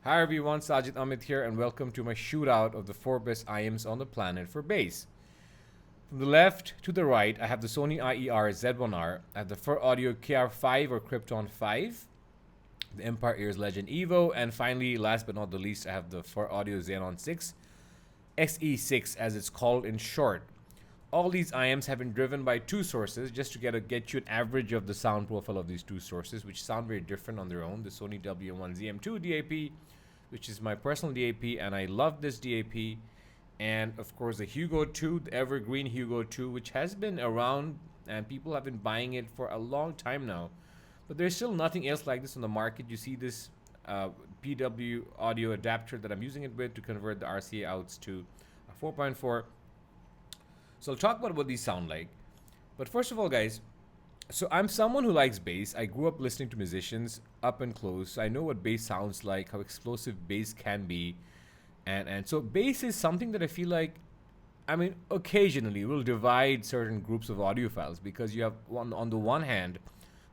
Hi everyone, Sajid Amit here, and welcome to my shootout of the 4 best IEMs on the planet for bass. From the left to the right, I have the Sony IER-Z1R, I have the Fur Audio Kr5 or Kr5, the Empire Legend EVO, and finally, last but not the least, I have the Fur Audio Xenon 6, XE6 as it's called in short. All these IEMs have been driven by two sources just to get you an average of the sound profile of these two sources, which sound very different on their own. The Sony WM1ZM2 DAP, which is my personal DAP, and I love this DAP. And of course the Hugo 2, the evergreen Hugo 2, which has been around and people have been buying it for a long time now. But there's still nothing else like this on the market. You see this PW audio adapter that I'm using it with to convert the RCA outs to 4.4. So I'll talk about what these sound like. But first of all, guys, so I'm someone who likes bass. I grew up listening to musicians up and close. I know what bass sounds like, how explosive bass can be. And so bass is something that I feel like, I mean, occasionally will divide certain groups of audiophiles, because you have on the one hand,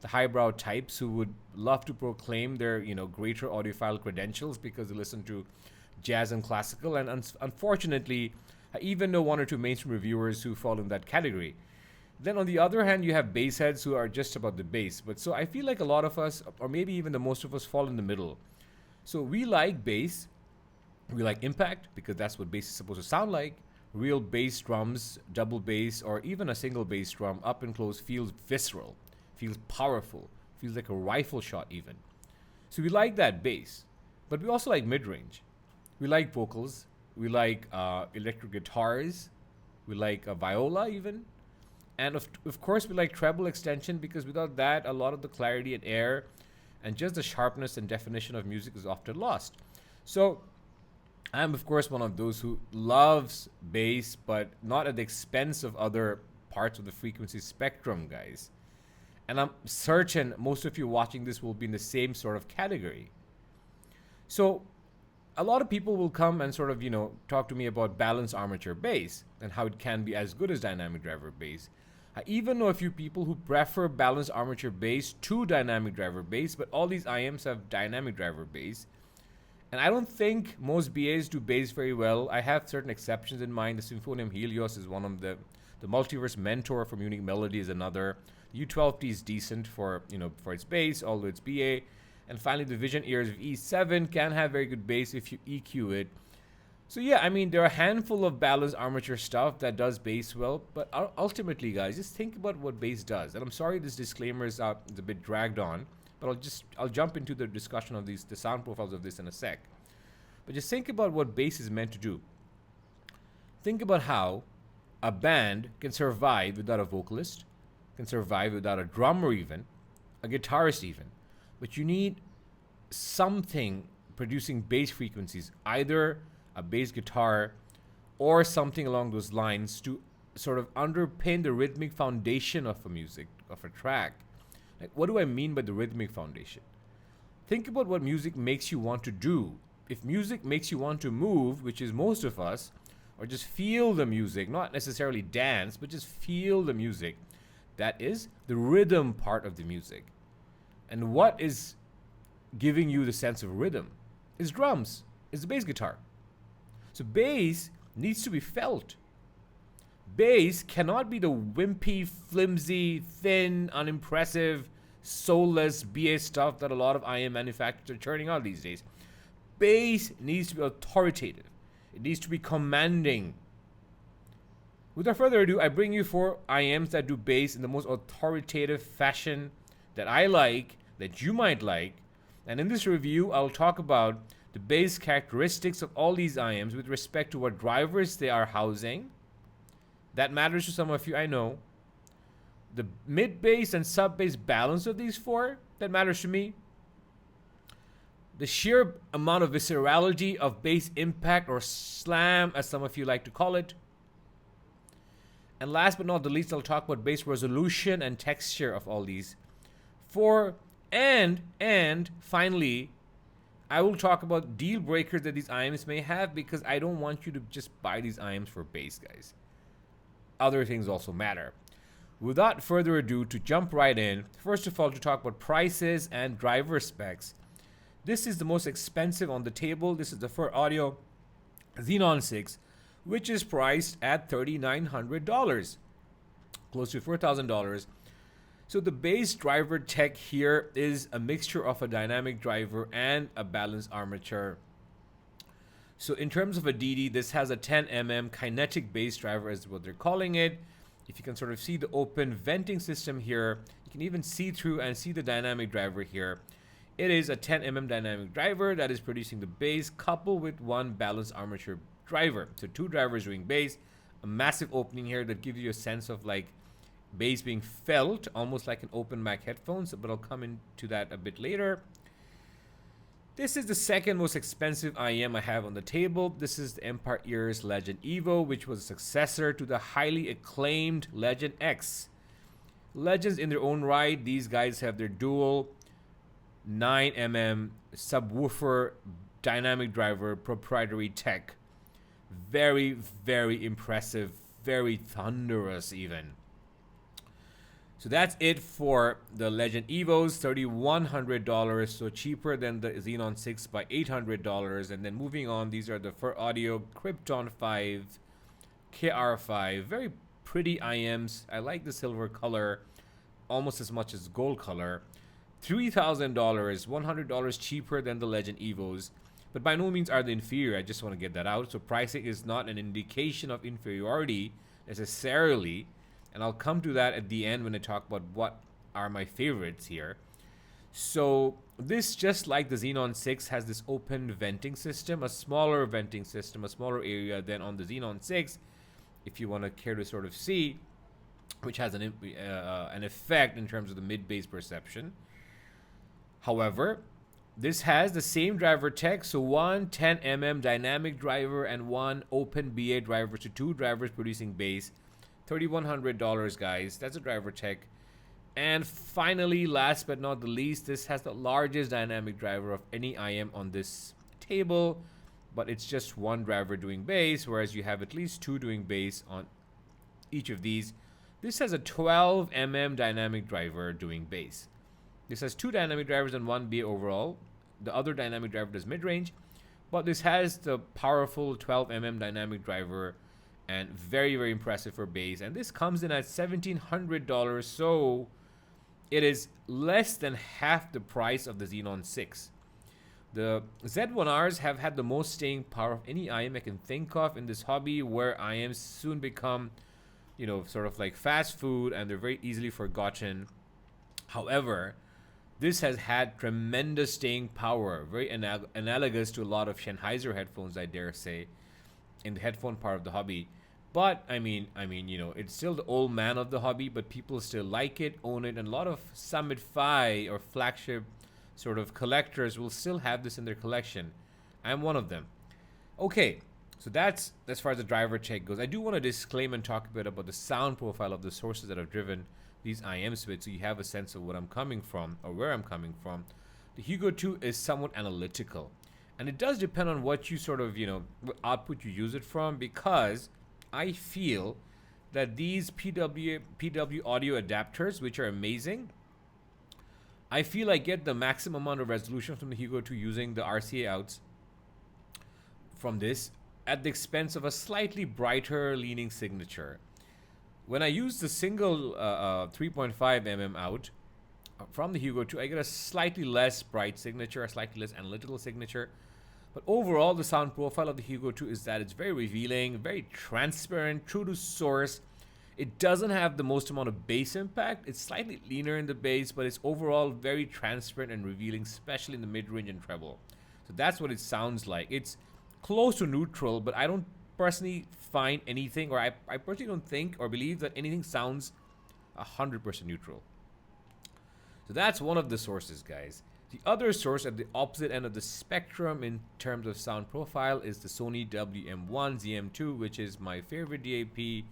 the highbrow types who would love to proclaim their, greater audiophile credentials because they listen to jazz and classical. And unfortunately, I even know one or two mainstream reviewers who fall in that category. Then on the other hand, you have bass heads who are just about the bass. But so I feel like a lot of us, or maybe even the most of us, fall in the middle. So we like bass, we like impact, because that's what bass is supposed to sound like. Real bass drums, double bass, or even a single bass drum up and close feels visceral, feels powerful, feels like a rifle shot even. So we like that bass. But we also like mid-range. We like vocals. We like electric guitars. We like viola even. And of course, we like treble extension, because without that, a lot of the clarity and air and just the sharpness and definition of music is often lost. So I'm, of course, one of those who loves bass, but not at the expense of other parts of the frequency spectrum, guys. And I'm certain most of you watching this will be in the same sort of category. So a lot of people will come and sort of, talk to me about balanced armature bass and how it can be as good as dynamic driver bass. I even know a few people who prefer balanced armature bass to dynamic driver bass, but all these IEMs have dynamic driver bass. And I don't think most BAs do bass very well. I have certain exceptions in mind. The Symphonium Helios is one of the Multiverse Mentor from Unique Melody is another. The U12T is decent for, for its bass, although it's BA. And finally, the Vision Ears of E7 can have very good bass if you EQ it. So yeah, I mean, there are a handful of balanced armature stuff that does bass well, but ultimately, guys, just think about what bass does. And I'm sorry this disclaimer is a bit dragged on, but I'll jump into the discussion of the sound profiles of this in a sec. But just think about what bass is meant to do. Think about how a band can survive without a vocalist, can survive without a drummer even, a guitarist even. But you need something producing bass frequencies, either a bass guitar or something along those lines, to sort of underpin the rhythmic foundation of a music, of a track. Like, what do I mean by the rhythmic foundation? Think about what music makes you want to do. If music makes you want to move, which is most of us, or just feel the music, not necessarily dance, but just feel the music, that is the rhythm part of the music. And what is giving you the sense of rhythm? Is drums, is the bass guitar. So bass needs to be felt. Bass cannot be the wimpy, flimsy, thin, unimpressive, soulless BA stuff that a lot of IEM manufacturers are churning out these days. Bass needs to be authoritative. It needs to be commanding. Without further ado, I bring you 4 IEMs that do bass in the most authoritative fashion that I like, that you might like. And in this review, I'll talk about the bass characteristics of all these IEMs with respect to what drivers they are housing. That matters to some of you, I know. The mid-bass and sub-bass balance of these 4, that matters to me. The sheer amount of viscerality of bass impact, or slam as some of you like to call it. And last but not the least, I'll talk about bass resolution and texture of all these 4. And finally, I will talk about deal breakers that these IEMs may have, because I don't want you to just buy these IEMs for bass, guys. Other things also matter. Without further ado, to jump right in, first of all, to talk about prices and driver specs. This is the most expensive on the table. This is the Fur Audio Xenon 6, which is priced at $3,900, close to $4,000. So the base driver tech here is a mixture of a dynamic driver and a balanced armature. So in terms of a DD, this has a 10 mm kinetic bass driver is what they're calling it. If you can sort of see the open venting system here, you can even see through and see the dynamic driver here. It is a 10 mm dynamic driver that is producing the bass coupled with one balanced armature driver. So two drivers doing bass, a massive opening here that gives you a sense of like bass being felt, almost like an open mic headphones, but I'll come into that a bit later. This is the second most expensive IEM I have on the table. This is the Empire Ears Legend EVO, which was a successor to the highly acclaimed Legend X. Legends in their own right, these guys have their dual 9 mm subwoofer dynamic driver proprietary tech. Very, very impressive, very thunderous even. So that's it for the Legend EVOs, $3,100, so cheaper than the Xenon 6 by $800. And then moving on, these are the Fur Audio Kr5, Kr5, very pretty IEMs. I like the silver color almost as much as gold color. $3,000, $100 cheaper than the Legend EVOs, but by no means are they inferior. I just want to get that out. So pricing is not an indication of inferiority necessarily. And I'll come to that at the end when I talk about what are my favorites here. So this, just like the Xenon 6, has this open venting system, a smaller venting system, a smaller area than on the Xenon 6, if you want to care to sort of see, which has an effect in terms of the mid-bass perception. However, this has the same driver tech, so one 10 mm dynamic driver and one open BA driver, so two drivers producing bass. $3,100, guys. That's a driver tech. And finally, last but not the least, this has the largest dynamic driver of any IEM on this table, but it's just one driver doing bass, whereas you have at least two doing bass on each of these. This has a 12 mm dynamic driver doing bass. This has two dynamic drivers and one BA overall. The other dynamic driver does mid-range, but this has the powerful 12 mm dynamic driver and very, very impressive for bass. And this comes in at $1,700, so it is less than half the price of the Xenon 6. The Z1Rs have had the most staying power of any IEM I can think of in this hobby, where IEMs soon become, you know, sort of like fast food and they're very easily forgotten. However, this has had tremendous staying power, very analogous to a lot of Sennheiser headphones, I dare say, in the headphone part of the hobby. But I mean, you know, it's still the old man of the hobby, but people still like it, own it, and a lot of Summit Fi or flagship sort of collectors will still have this in their collection. I'm one of them. Okay, so that's as far as the driver check goes. I do want to disclaim and talk a bit about the sound profile of the sources that have driven these IEMs with, so you have a sense of what I'm coming from or where I'm coming from. The Hugo 2 is somewhat analytical, and it does depend on what you sort of, you know, what output you use it from, because I feel that these PW audio adapters, which are amazing, I feel I get the maximum amount of resolution from the Hugo 2 using the RCA outs from this at the expense of a slightly brighter leaning signature. When I use the single 3.5 mm out from the Hugo 2, I get a slightly less bright signature, a slightly less analytical signature. But overall, the sound profile of the Hugo 2 is that it's very revealing, very transparent, true to source. It doesn't have the most amount of bass impact. It's slightly leaner in the bass, but it's overall very transparent and revealing, especially in the mid-range and treble. So that's what it sounds like. It's close to neutral, but I don't personally find anything, or I personally don't think or believe that anything sounds 100% neutral. So that's one of the sources, guys. The other source at the opposite end of the spectrum in terms of sound profile is the Sony WM1-ZM2, which is my favorite DAP.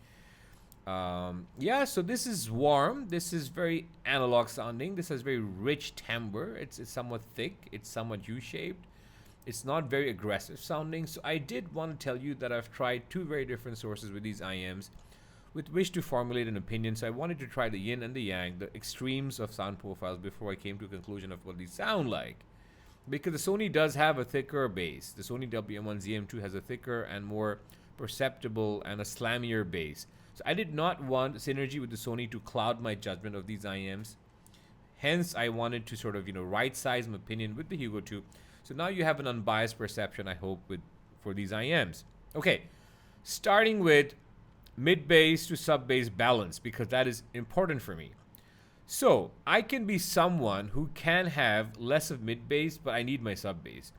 Yeah, so this is warm. This is very analog sounding. This has very rich timbre. It's somewhat thick. It's somewhat U-shaped. It's not very aggressive sounding. So I did want to tell you that I've tried two very different sources with these IEMs with which to formulate an opinion. So I wanted to try the yin and the yang, the extremes of sound profiles, before I came to a conclusion of what these sound like. because the Sony does have a thicker bass. The Sony WM1ZM2 has a thicker and more perceptible and a slammier bass. So I did not want synergy with the Sony to cloud my judgment of these IEMs. Hence, I wanted to sort of, right size my opinion with the Hugo 2. So now you have an unbiased perception, I hope, for these IEMs. Okay, starting with mid-bass to sub-bass balance, because that is important for me. So I can be someone who can have less of mid-bass, but I need my sub-bass.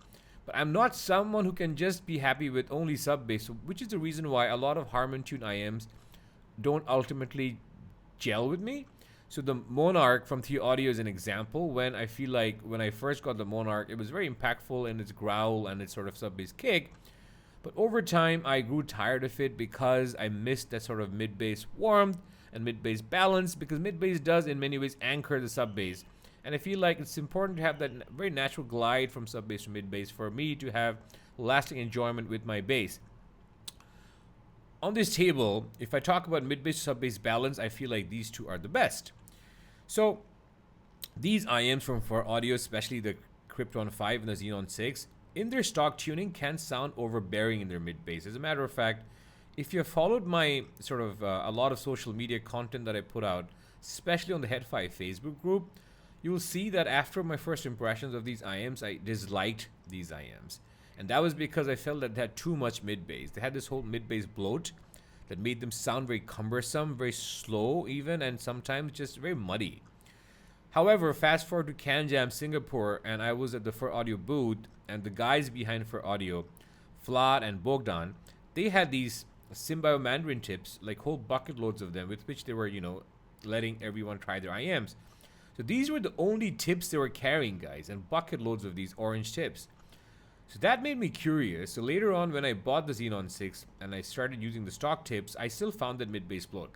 But I'm not someone who can just be happy with only sub-bass, which is the reason why a lot of Harman-tuned IEMs don't ultimately gel with me. So the Monarch from Theo Audio is an example. When I feel like when I first got the Monarch, it was very impactful in its growl and its sort of sub-bass kick. But over time, I grew tired of it because I missed that sort of mid-bass warmth and mid-bass balance, because mid-bass does in many ways anchor the sub-bass. And I feel like it's important to have that very natural glide from sub-bass to mid-bass for me to have lasting enjoyment with my bass. On this table, if I talk about mid-bass to sub-bass balance, I feel like these two are the best. So these IEMs from For Audio, especially the Kr5 and the XE6, in their stock tuning can sound overbearing in their mid-bass. As a matter of fact, if you have followed my sort of a lot of social media content that I put out, especially on the Head5 Facebook group, you will see that after my first impressions of these IEMs, I disliked these IEMs. And that was because I felt that they had too much mid-bass. They had this whole mid-bass bloat that made them sound very cumbersome, very slow even, and sometimes just very muddy. However, fast forward to CanJam Singapore, and I was at the For Audio booth, and the guys behind For Audio, Vlad and Bogdan, they had these Symbio Mandarin tips, like whole bucket loads of them, with which they were, letting everyone try their IEMs. So these were the only tips they were carrying, guys, and bucket loads of these orange tips. So that made me curious. So later on, when I bought the Xenon 6 and I started using the stock tips, I still found that mid-bass bloat.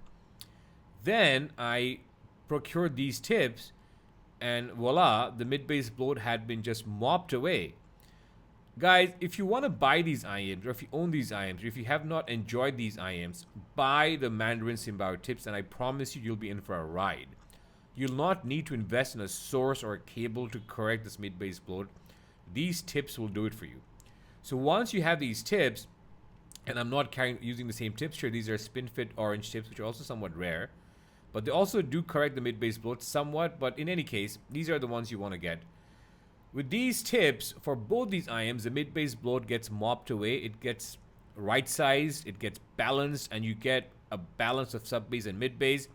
Then I procured these tips, and voila, the mid-bass bloat had been just mopped away. Guys, if you want to buy these IEMs, or if you own these IEMs, or if you have not enjoyed these IEMs, buy the Mandarin Symbio tips, and I promise you'll be in for a ride. You'll not need to invest in a source or a cable to correct this mid-bass bloat. These tips will do it for you. So once you have these tips, and I'm not using the same tips here, these are spin-fit orange tips, which are also somewhat rare, but they also do correct the mid-bass bloat somewhat, but in any case, these are the ones you want to get. With these tips, for both these IEMs, the mid-bass bloat gets mopped away, it gets right-sized, it gets balanced, and you get a balance of sub-bass and mid-bass.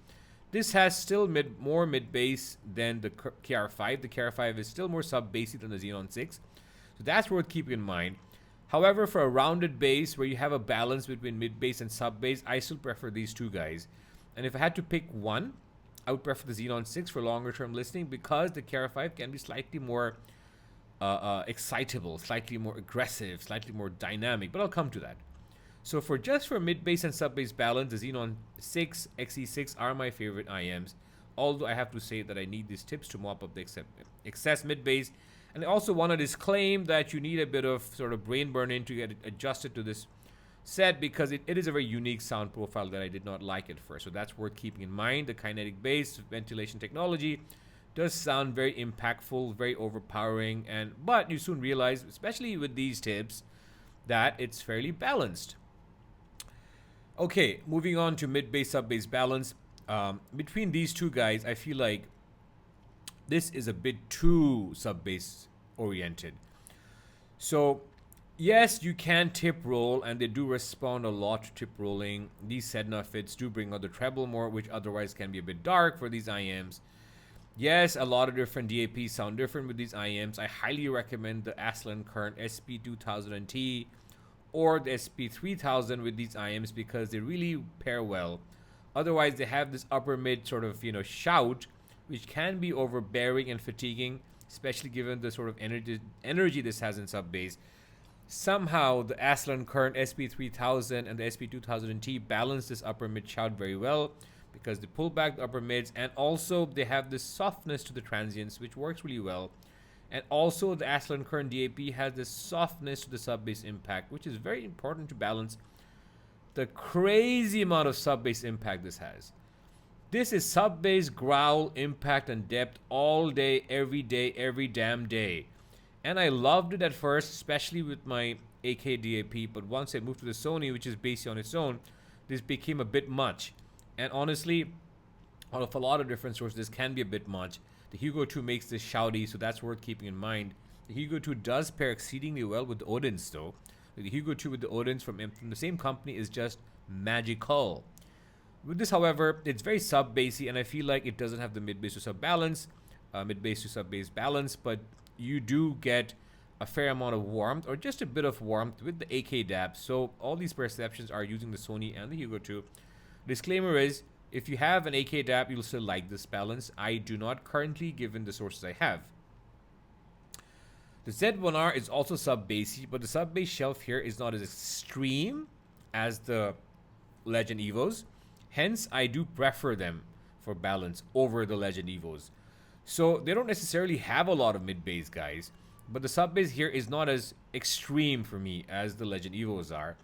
This has still more mid-bass than the Kr5. The Kr5 is still more sub-bassy than the Xenon 6. So that's worth keeping in mind. However, for a rounded bass where you have a balance between mid-bass and sub-bass, I still prefer these two guys. And if I had to pick one, I would prefer the Xenon 6 for longer term listening, because the Kr5 can be slightly more excitable, slightly more aggressive, slightly more dynamic, but I'll come to that. So for mid-bass and sub-bass balance, the Xenon 6, XE6 are my favorite IEMs, although I have to say that I need these tips to mop up the excess mid-bass. And I also want to disclaim that you need a bit of sort of brain burn-in to get it adjusted to this set, because it is a very unique sound profile that I did not like at first. So that's worth keeping in mind. The kinetic bass ventilation technology does sound very impactful, very overpowering, but you soon realize, especially with these tips, that it's fairly balanced. Okay, moving on to mid-bass, sub-bass balance. Between these two guys, I feel like this is a bit too sub-bass oriented. So yes, you can tip roll, and they do respond a lot to tip rolling. These Sedna fits do bring out the treble more, which otherwise can be a bit dark for these IEMs. Yes, a lot of different DAPs sound different with these IEMs. I highly recommend the Aslan Kern SP2000T or the SP3000 with these IEMs, because they really pair well. Otherwise, they have this upper mid sort of, shout, which can be overbearing and fatiguing, especially given the sort of energy this has in sub-bass. Somehow, the Aslan Kern SP3000 and the SP2000T balance this upper mid shout very well, because they pull back the upper mids, and also they have this softness to the transients, which works really well. And also the Aslan Kern DAP has this softness to the sub-bass impact, which is very important to balance the crazy amount of sub-bass impact this has. This is sub-bass growl, impact, and depth all day, every damn day. And I loved it at first, especially with my AKDAP, but once I moved to the Sony, which is bassy on its own, this became a bit much. And honestly, out of a lot of different sources, this can be a bit much. The Hugo 2 makes this shouty, so that's worth keeping in mind. The Hugo 2 does pair exceedingly well with the Odins, though. The Hugo 2 with the Odins from the same company is just magical. With this, however, it's very sub-bassy, and I feel like it doesn't have the mid-bass to sub-balance, mid-bass to sub-bass balance, but you do get a fair amount of warmth, or just a bit of warmth with the AK DAP. So all these perceptions are using the Sony and the Hugo 2. Disclaimer is, if you have an AK DAP, you'll still like this balance. I do not currently, given the sources I have. The Z1R is also sub-bassy, but the sub-bass shelf here is not as extreme as the Legend EVOs. Hence, I do prefer them for balance over the Legend EVOs. So they don't necessarily have a lot of mid-bass, guys, but the sub-bass here is not as extreme for me as the Legend EVOs are.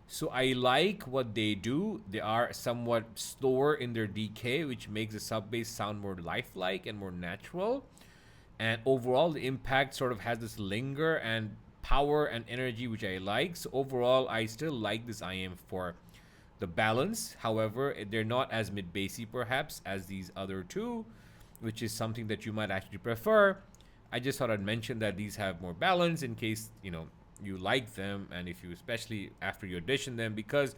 So I like what they do. They are somewhat slower in their decay, which makes the sub-bass sound more lifelike and more natural. And overall, the impact sort of has this linger and power and energy, which I like. So overall, I still like this IEM for the balance. However, they're not as mid-bassy perhaps as these other two, which is something that you might actually prefer. I just thought I'd mention that these have more balance in case, you know, you like them, and if you, especially after you audition them, because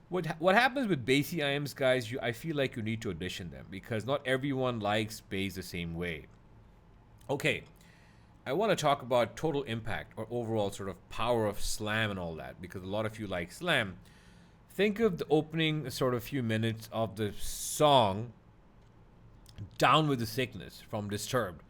what happens with bassy IEMs, guys, I feel like you need to audition them because not everyone likes bass the same way. Okay, I want to talk about total impact or overall sort of power of slam and all that, because a lot of you like slam. Think of the opening sort of few minutes of the song Down with the Sickness from Disturbed.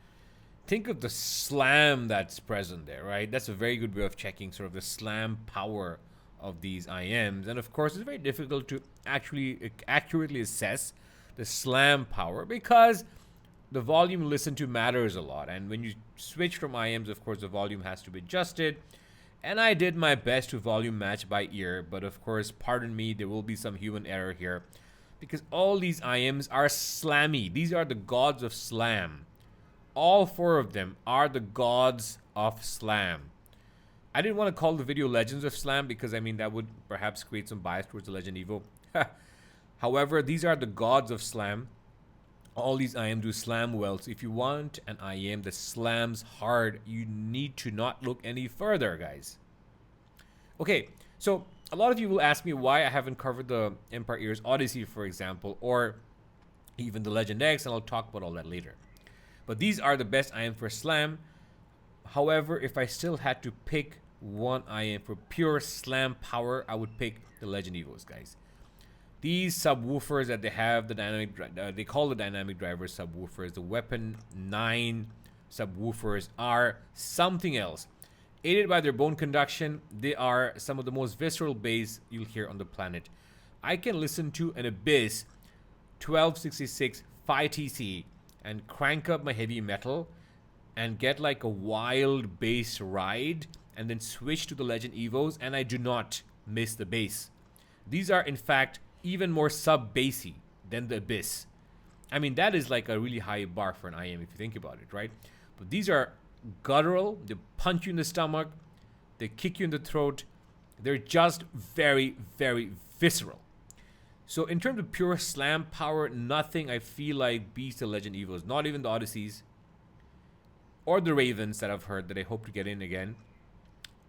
Think of the slam that's present there, right? That's a very good way of checking sort of the slam power of these IEMs. And of course, it's very difficult to actually accurately assess the slam power because the volume you listen to matters a lot. And when you switch from IEMs, of course, the volume has to be adjusted. And I did my best to volume match by ear, but of course, pardon me, there will be some human error here because all these IEMs are slammy. These are the gods of slam. All four of them are the gods of slam. I didn't want to call the video Legends of Slam because, I mean, that would perhaps create some bias towards the Legend EVO. However, these are the gods of slam. All these IEMs do slam well. So if you want an IEM that slams hard, you need to not look any further, guys. Okay, so a lot of you will ask me why I haven't covered the Empire Odyssey, for example, or even the Legend X, and I'll talk about all that later. But these are the best IEM for slam. However, if I still had to pick one IEM for pure slam power, I would pick the Legend EVOs, guys. These subwoofers that they have, they call the dynamic driver subwoofers, the Weapon 9 subwoofers are something else. Aided by their bone conduction, they are some of the most visceral bass you'll hear on the planet. I can listen to an Abyss 1266 5TC and crank up my heavy metal and get like a wild bass ride and then switch to the Legend EVOs, and I do not miss the bass. These are in fact even more sub-bassy than the Abyss. I mean, that is like a really high bar for an IEM if you think about it, right? But these are guttural, they punch you in the stomach, they kick you in the throat, they're just very, very visceral. So in terms of pure slam power, nothing I feel like beats the Legend EVOs. Not even the Odysseys or the Ravens that I've heard that I hope to get in again,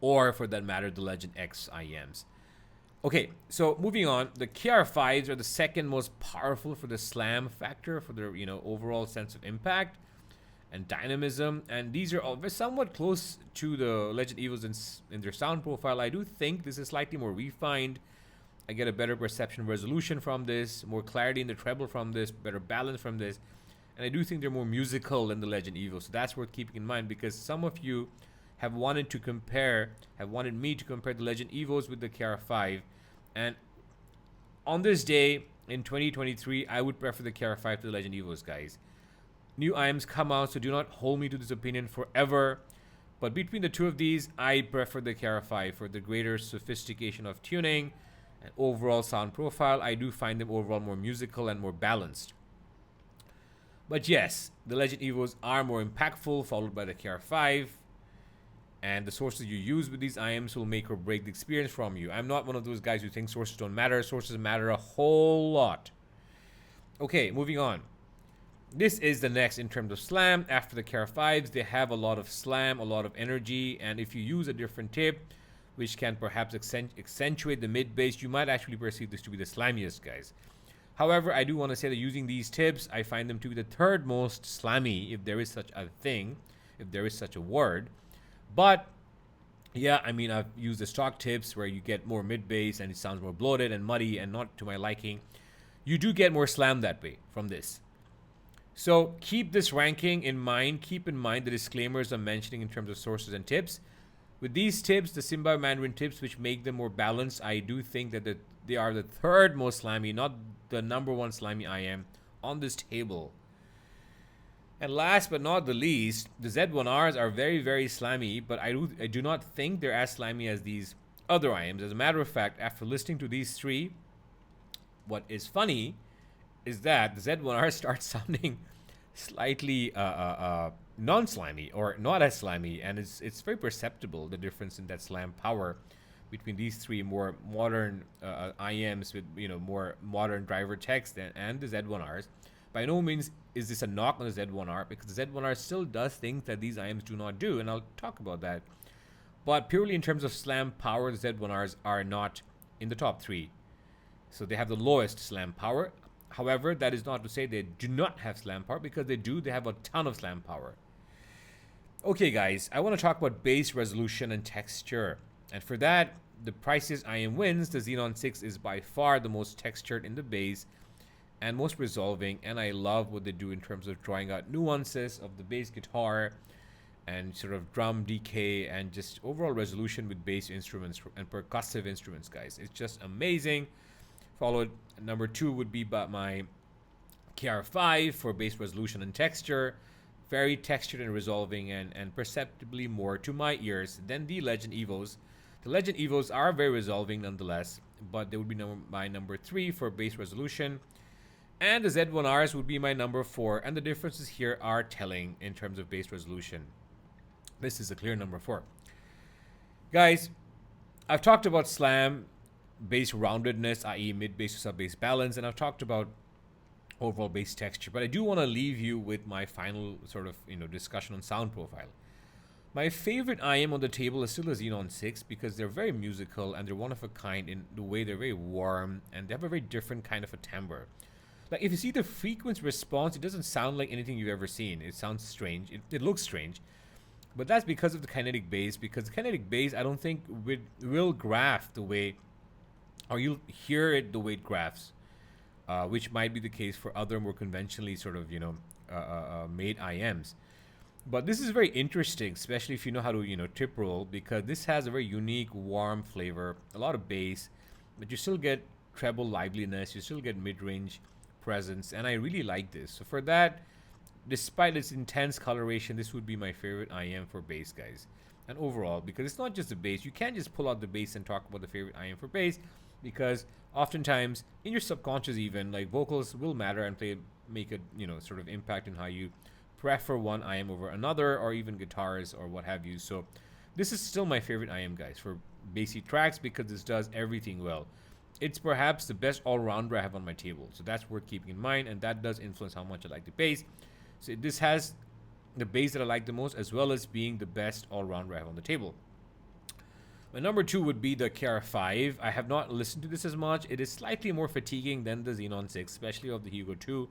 or for that matter, the Legend X IEMs. Okay, so moving on, the Kr5s are the second most powerful for the slam factor, for their, you know, overall sense of impact and dynamism, and these are all somewhat close to the Legend EVOs in their sound profile. I do think this is slightly more refined. I get a better perception resolution from this, more clarity in the treble from this, better balance from this, and I do think they're more musical than the Legend EVO. So that's worth keeping in mind because some of you have wanted me to compare the Legend EVOs with the Kr5, and on this day in 2023, I would prefer the Kr5 to the Legend EVOs, guys. New IEMs come out, so do not hold me to this opinion forever. But between the two of these, I prefer the Kr5 for the greater sophistication of tuning and overall sound profile. I do find them overall more musical and more balanced. But yes, the Legend EVOs are more impactful, followed by the Kr5. And the sources you use with these IEMs will make or break the experience from you. I'm not one of those guys who think sources don't matter. Sources matter a whole lot. Okay, moving on. This is the next in terms of slam. After the Kr5s, they have a lot of slam, a lot of energy, and if you use a different tip, which can perhaps accentuate the mid bass, you might actually perceive this to be the slammiest, guys. However, I do want to say that using these tips, I find them to be the third most slammy, if there is such a thing, if there is such a word. But yeah, I mean, I've used the stock tips where you get more mid bass and it sounds more bloated and muddy and not to my liking. You do get more slam that way from this. So keep this ranking in mind. Keep in mind the disclaimers I'm mentioning in terms of sources and tips. With these tips, the Simba Mandarin tips, which make them more balanced, I do think that they are the third most slammy, not the number one slammy IEM on this table. And last but not the least, the Z1Rs are very, very slammy, but I do not think they're as slammy as these other IEMs. As a matter of fact, after listening to these three, what is funny is that the Z1R starts sounding slightly non-slimy or not as slimy, and it's very perceptible, the difference in that slam power between these three more modern IEMs with more modern driver text and the Z1Rs. By no means is this a knock on the Z1R, because the Z1R still does things that these IEMs do not do, and I'll talk about that. But purely in terms of slam power, the Z1Rs are not in the top three. So they have the lowest slam power. However, that is not to say they do not have slam power, because they do. They have a ton of slam power. Okay, guys, I want to talk about bass resolution and texture. And for that, the Price's IEM wins. The Xenon 6 is by far the most textured in the bass and most resolving. And I love what they do in terms of drawing out nuances of the bass guitar and sort of drum decay and just overall resolution with bass instruments and percussive instruments, guys. It's just amazing. Followed, number 2 would be my Kr5 for bass resolution and texture. Very textured and resolving and perceptibly more to my ears than the Legend EVOs. The Legend EVOs are very resolving nonetheless, but they would be my number 3 for bass resolution. And the Z1Rs would be my number 4, and the differences here are telling in terms of bass resolution. This is a clear number 4. Guys, I've talked about slam, bass roundedness, i.e. mid-bass to sub-bass balance, and I've talked about overall bass texture, but I do want to leave you with my final sort of discussion on sound profile. My favorite IEM on the table is still the Xenon 6, because they're very musical and they're one of a kind in the way they're very warm and they have a very different kind of a timbre. Like, if you see the frequency response, it doesn't sound like anything you've ever seen. It sounds strange. It looks strange. But that's because of the kinetic bass, because the kinetic bass, I don't think will graph the way, or you'll hear it the way it graphs, which might be the case for other more conventionally sort of, made IEMs. But this is very interesting, especially if you know how to, tip roll, because this has a very unique, warm flavor, a lot of bass, but you still get treble liveliness, you still get mid-range presence, and I really like this. So for that, despite its intense coloration, this would be my favorite IEM for bass, guys. And overall, because it's not just the bass, you can't just pull out the bass and talk about the favorite IEM for bass, because oftentimes in your subconscious even, like, vocals will matter and make a sort of impact in how you prefer one IEM over another, or even guitars or what have you. So this is still my favorite IEM, guys, for bassy tracks, because this does everything well. It's perhaps the best all-rounder I have on my table, so that's worth keeping in mind, and that does influence how much I like the bass. So this has the bass that I like the most, as well as being the best all-rounder I have on the table. My number 2 would be the Kr5. I have not listened to this as much. It is slightly more fatiguing than the Xenon 6, especially of the Hugo 2.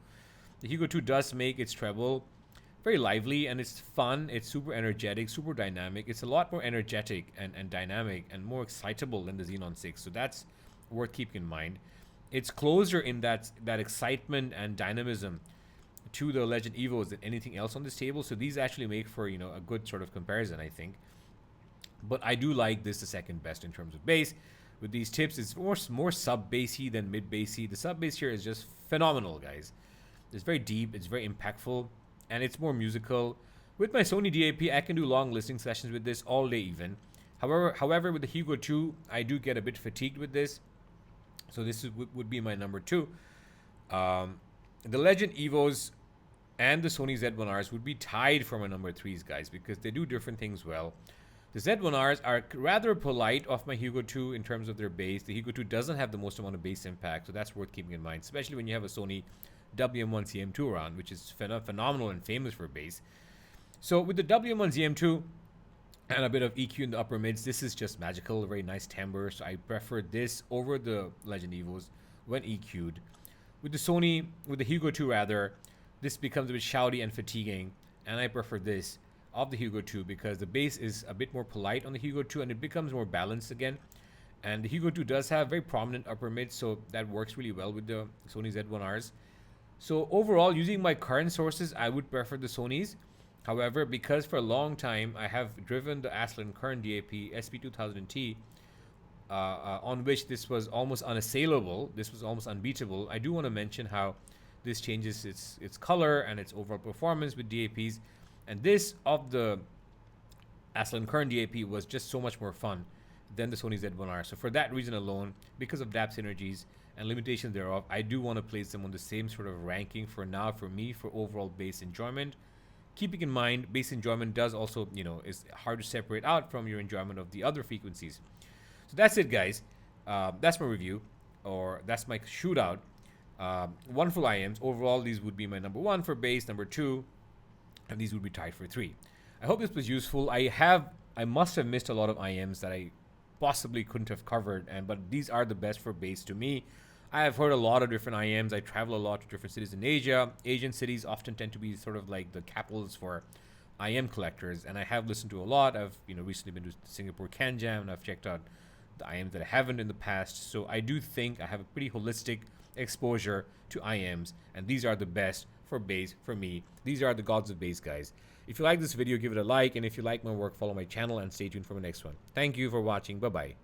The Hugo 2 does make its treble very lively, and it's fun. It's super energetic, super dynamic. It's a lot more energetic and dynamic and more excitable than the Xenon 6. So that's worth keeping in mind. It's closer in that excitement and dynamism to the Legend EVOs than anything else on this table. So these actually make for, a good sort of comparison, I think. But I do like this the second best in terms of bass. With these tips, it's more sub-bassy than mid-bassy. The sub-bass here is just phenomenal, guys. It's very deep, it's very impactful, and it's more musical. With my Sony DAP, I can do long listening sessions with this all day even. However, with the Hugo 2, I do get a bit fatigued with this. So this would be my number 2. The Legend EVOs and the Sony Z1Rs would be tied for my number 3s, guys, because they do different things well. The Z1Rs are rather polite off my Hugo 2 in terms of their bass. The Hugo 2 doesn't have the most amount of bass impact, so that's worth keeping in mind, especially when you have a Sony WM1 CM2 around, which is phenomenal and famous for bass. So with the WM1 CM2 and a bit of EQ in the upper mids, this is just magical, very nice timbre. So I prefer this over the Legend EVOs when EQ'd. With the Sony, with the Hugo 2 rather, this becomes a bit shouty and fatiguing, and I prefer this of the Hugo 2 because the bass is a bit more polite on the Hugo 2 and it becomes more balanced again. And the Hugo 2 does have very prominent upper mids, so that works really well with the Sony Z1Rs. So overall, using my current sources, I would prefer the Sonys. However, because for a long time I have driven the Aslan Kern DAP SP2000T, on which this was almost unassailable, this was almost unbeatable, I do want to mention how this changes its color and its overall performance with DAPs. And this of the Aslan Kern DAP was just so much more fun than the Sony Z1R. So for that reason alone, because of DAP synergies and limitations thereof, I do want to place them on the same sort of ranking for now for me for overall bass enjoyment. Keeping in mind, bass enjoyment does also, is hard to separate out from your enjoyment of the other frequencies. So that's it, guys. That's my review, or that's my shootout. Wonderful IEMs. Overall, these would be my number 1 for bass, number 2, and these would be tied for 3. I hope this was useful. I must have missed a lot of IEMs that I possibly couldn't have covered, but these are the best for bass to me. I have heard a lot of different IEMs. I travel a lot to different cities in Asia. Asian cities often tend to be sort of like the capitals for IEM collectors, and I have listened to a lot. I've recently been to Singapore Can Jam, and I've checked out the IEMs that I haven't in the past. So I do think I have a pretty holistic exposure to IEMs, and these are the best for bass for me. These are the gods of bass, guys. If you like this video, give it a like, and if you like my work, follow my channel and stay tuned for my next one. Thank you for watching. Bye bye.